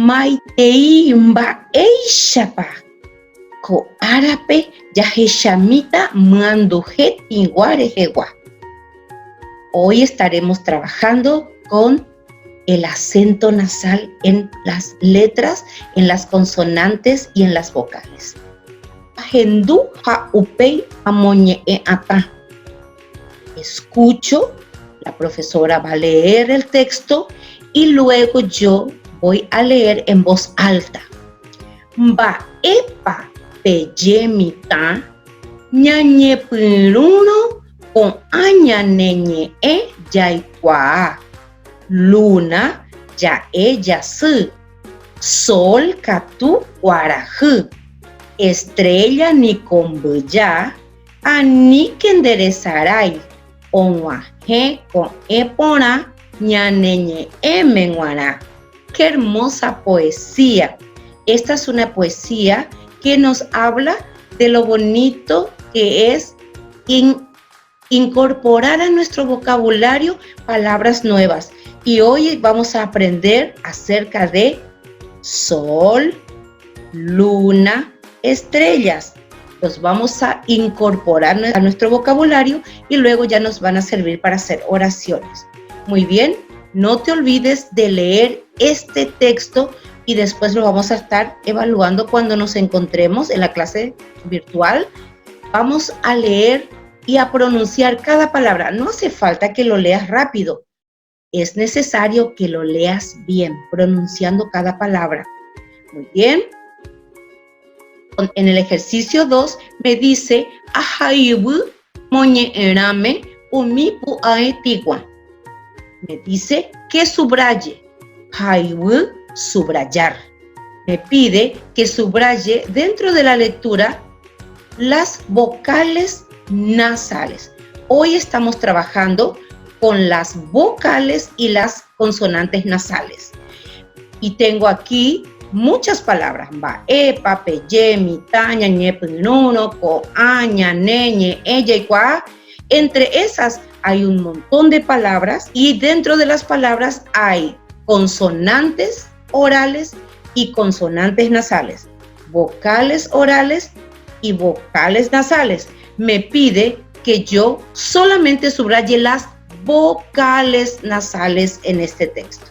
maitei mba'éichapa ko árape jahechamíta myanduhe tigua rehegua. Hoy estaremos trabajando con el acento nasal en las letras, en las consonantes y en las vocales. Ahendu ha upei amoñe'e ata. Escucho, la profesora va a leer el texto y luego yo voy a leer en voz alta. Mba'épa peyemita ñañepyrũrõ ko'añaneñe'ẽ jaikuaa. Luna ja'e jasy, sol katu guarahy, estrella niko mbyja, aníke nderezarái, og̃uahẽ ko'ẽ porã ñaneñe'ẽme g̃uarã. ¡Qué hermosa poesía! Esta es una poesía que nos habla de lo bonito que es incorporar a nuestro vocabulario palabras nuevas. Y hoy vamos a aprender acerca de sol, luna, estrellas. Los vamos a incorporar a nuestro vocabulario y luego ya nos van a servir para hacer oraciones. Muy bien, no te olvides de leer este texto y después lo vamos a estar evaluando cuando nos encontremos en la clase virtual. Vamos a leer y a pronunciar cada palabra. No hace falta que lo leas rápido. Es necesario que lo leas bien, pronunciando cada palabra. Muy bien. En el ejercicio 2 me dice, Ahaibu moñe'ẽrãme umi pu'ae tigua. Me dice que subraye. Haibu, subrayar. Me pide que subraye dentro de la lectura las vocales nasales. Hoy estamos trabajando con las vocales y las consonantes nasales. Y tengo aquí muchas palabras. Mba'épa, peyemita, ñañepyrũrõ, ko'ã, ñaneñe, jaikuaa. Entre esas hay un montón de palabras y dentro de las palabras hay consonantes orales y consonantes nasales. Vocales orales y vocales nasales. Me pide que yo solamente subraye las vocales nasales en este texto.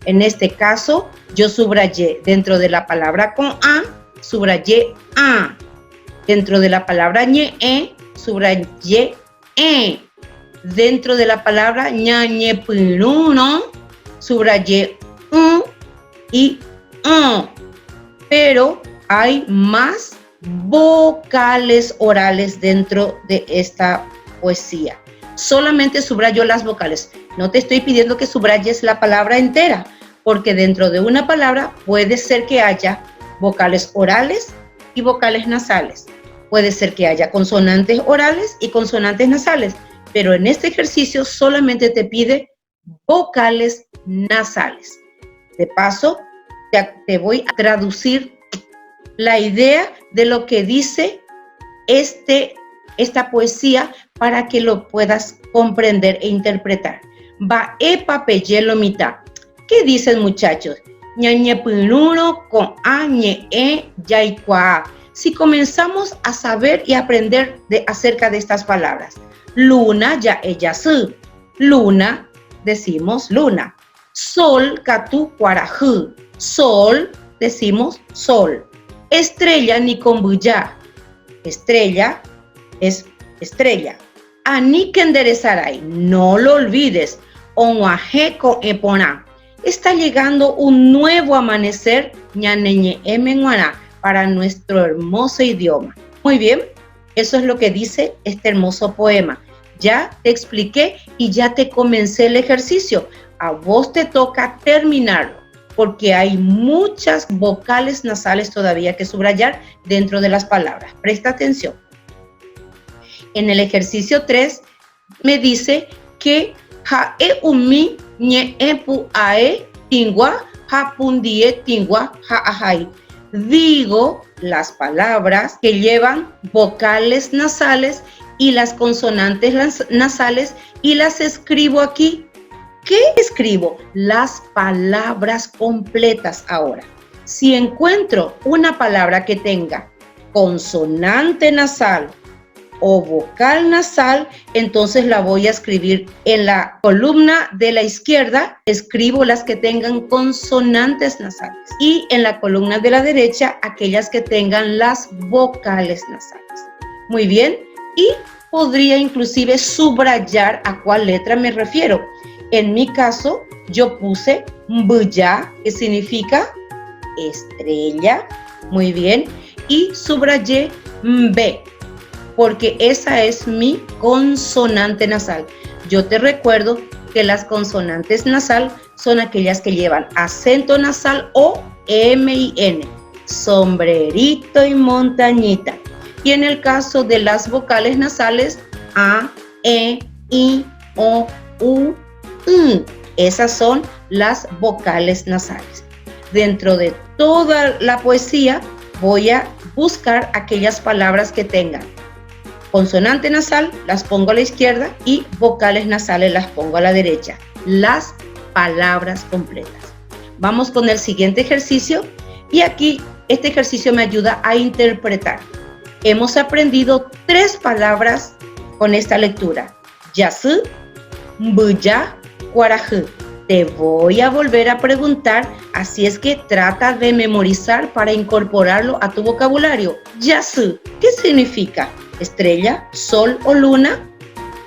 En este caso, yo subrayé dentro de la palabra con a, subrayé a. Dentro de la palabra ñe'e, subrayé e. Dentro de la palabra ñañepyrũrõ, subrayé u y o. Pero hay más vocales orales dentro de esta poesía. Solamente subrayo las vocales. No te estoy pidiendo que subrayes la palabra entera, porque dentro de una palabra puede ser que haya vocales orales y vocales nasales. Puede ser que haya consonantes orales y consonantes nasales, pero en este ejercicio solamente te pide vocales nasales. De paso, te voy a traducir la idea de lo que dice esta poesía para que lo puedas comprender e interpretar. Mba'épa peyemita. ¿Qué dicen, muchachos? Ñañepyrũrõ ko'ã ñe'ẽ jaikuaa. Si comenzamos a saber y aprender acerca de estas palabras. Luna ja'e jasy. Luna, decimos luna. Sol katu guarahy. Sol, decimos sol. Estrella niko mbyja. Estrella es estrella. Aníke nderezarái, no lo olvides. Og̃uahẽ ko'ẽ porã. Está llegando un nuevo amanecer, ñaneñe'ẽme g̃uarã, para nuestro hermoso idioma. Muy bien, eso es lo que dice este hermoso poema. Ya te expliqué y ya te comencé el ejercicio. A vos te toca terminarlo, porque hay muchas vocales nasales todavía que subrayar dentro de las palabras. Presta atención. En el ejercicio 3 me dice que ja'e umi ñe'ẽ pu'ae tigua japundie tigua ja'ahai. Digo las palabras que llevan vocales nasales y las consonantes nasales y las escribo aquí. ¿Qué escribo? Las palabras completas ahora. Si encuentro una palabra que tenga consonante nasal o vocal nasal, entonces la voy a escribir en la columna de la izquierda, escribo las que tengan consonantes nasales y en la columna de la derecha aquellas que tengan las vocales nasales. Muy bien, y podría inclusive subrayar a cuál letra me refiero. En mi caso, yo puse mbuya, que significa estrella, muy bien, y subrayé mbe, porque esa es mi consonante nasal. Yo te recuerdo que las consonantes nasal son aquellas que llevan acento nasal o M y N, sombrerito y montañita. Y en el caso de las vocales nasales, A, E, I, O, U, esas son las vocales nasales. Dentro de toda la poesía voy a buscar aquellas palabras que tengan consonante nasal, las pongo a la izquierda, y vocales nasales las pongo a la derecha. Las palabras completas. Vamos con el siguiente ejercicio, y aquí este ejercicio me ayuda a interpretar. Hemos aprendido 3 palabras con esta lectura: yasü, mbuya, cuarajü. Te voy a volver a preguntar, así es que trata de memorizar para incorporarlo a tu vocabulario. Yasü, ¿qué significa? Estrella, sol o luna.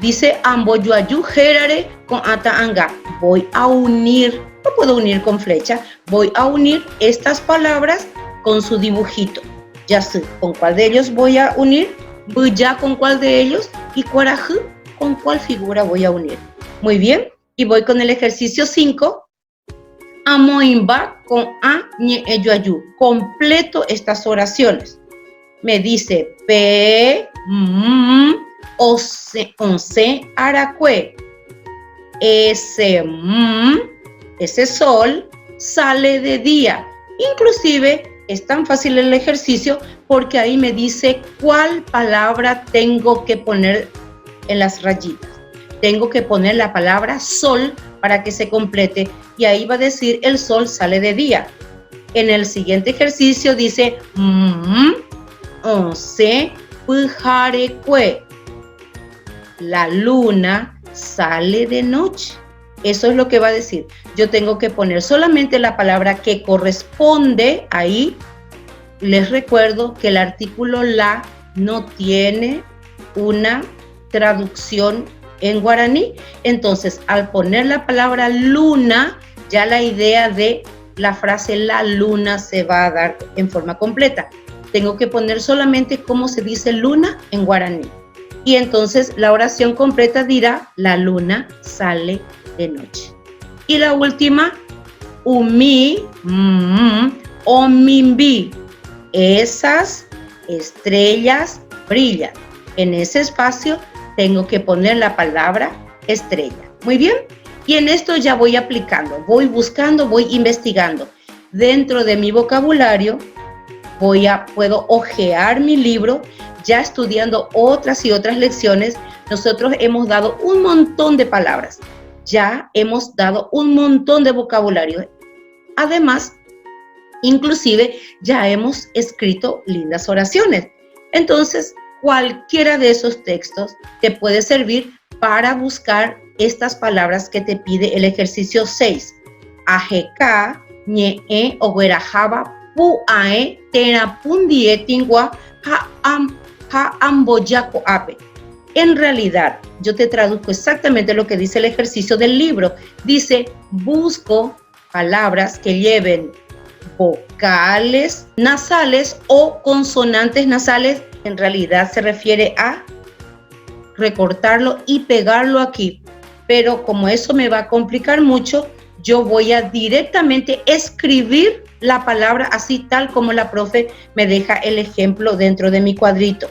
Dice amboyuayu gerare con ata anga. Voy a unir, no puedo unir con flecha, voy a unir estas palabras con su dibujito. Yasü, ¿con cuál de ellos voy a unir? Buya, ¿con cuál de ellos? Y cuarajü, ¿con cuál figura voy a unir? Muy bien, y voy con el ejercicio 5. Amoimba con a ñe eyuayu. Completo estas oraciones. Me dice pe, once, aracue. Ese sol sale de día. Inclusive es tan fácil el ejercicio porque ahí me dice cuál palabra tengo que poner en las rayitas. Tengo que poner la palabra sol para que se complete y ahí va a decir el sol sale de día. En el siguiente ejercicio dice once pujarecue. La luna sale de noche. Eso es lo que va a decir. Yo tengo que poner solamente la palabra que corresponde ahí. Les recuerdo que el artículo la no tiene una traducción en guaraní. Entonces, al poner la palabra luna, ya la idea de la frase la luna se va a dar en forma completa. Tengo que poner solamente cómo se dice luna en guaraní. Y entonces la oración completa dirá la luna sale de noche. Y la última, umi, omimbi. Esas estrellas brillan. En ese espacio tengo que poner la palabra estrella. Muy bien. Y en esto ya voy aplicando, voy buscando, voy investigando. Dentro de mi vocabulario puedo hojear mi libro, ya estudiando otras y otras lecciones. Nosotros hemos dado un montón de palabras, ya hemos dado un montón de vocabulario. Además, inclusive ya hemos escrito lindas oraciones. Entonces, cualquiera de esos textos te puede servir para buscar estas palabras que te pide el ejercicio 6. Ajeka, ñe, oguerajaba, puae, terapundie, tingua, ha amboyaco ape. En realidad, yo te traduzco exactamente lo que dice el ejercicio del libro. Dice, busco palabras que lleven vocales nasales o consonantes nasales. En realidad se refiere a recortarlo y pegarlo aquí. Pero como eso me va a complicar mucho, yo voy a directamente escribir la palabra así tal como la profe me deja el ejemplo dentro de mi cuadrito.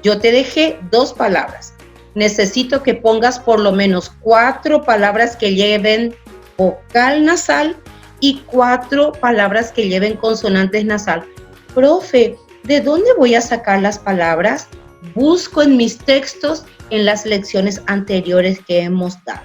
Yo te dejé 2 palabras. Necesito que pongas por lo menos 4 palabras que lleven vocal nasal y 4 palabras que lleven consonantes nasal. Profe, ¿de dónde voy a sacar las palabras? Busco en mis textos en las lecciones anteriores que hemos dado.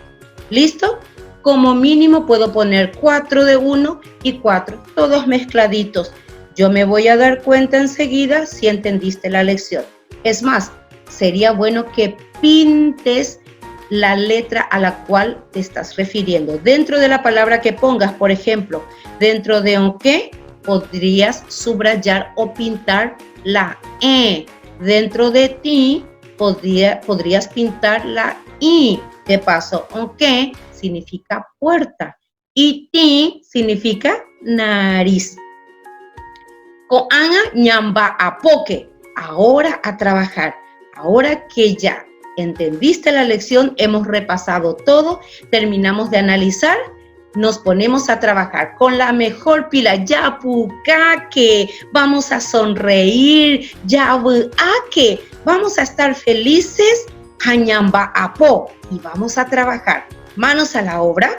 ¿Listo? como mínimo puedo poner 4 de uno y 4, todos mezcladitos. Yo me voy a dar cuenta enseguida si entendiste la lección. Es más, sería bueno que pintes la letra a la cual te estás refiriendo. Dentro de la palabra que pongas, por ejemplo, dentro de un qué, podrías subrayar o pintar la E. Dentro de ti, podrías pintar la I. De paso, un qué significa puerta y ti significa nariz. Ko'ana ñamba apoque. Ahora a trabajar. Ahora que ya entendiste la lección, hemos repasado todo, terminamos de analizar, nos ponemos a trabajar con la mejor pila. Yapucaque, vamos a sonreír. Yabuake, vamos a estar felices. Hañamba apo, y vamos a trabajar. Manos a la obra.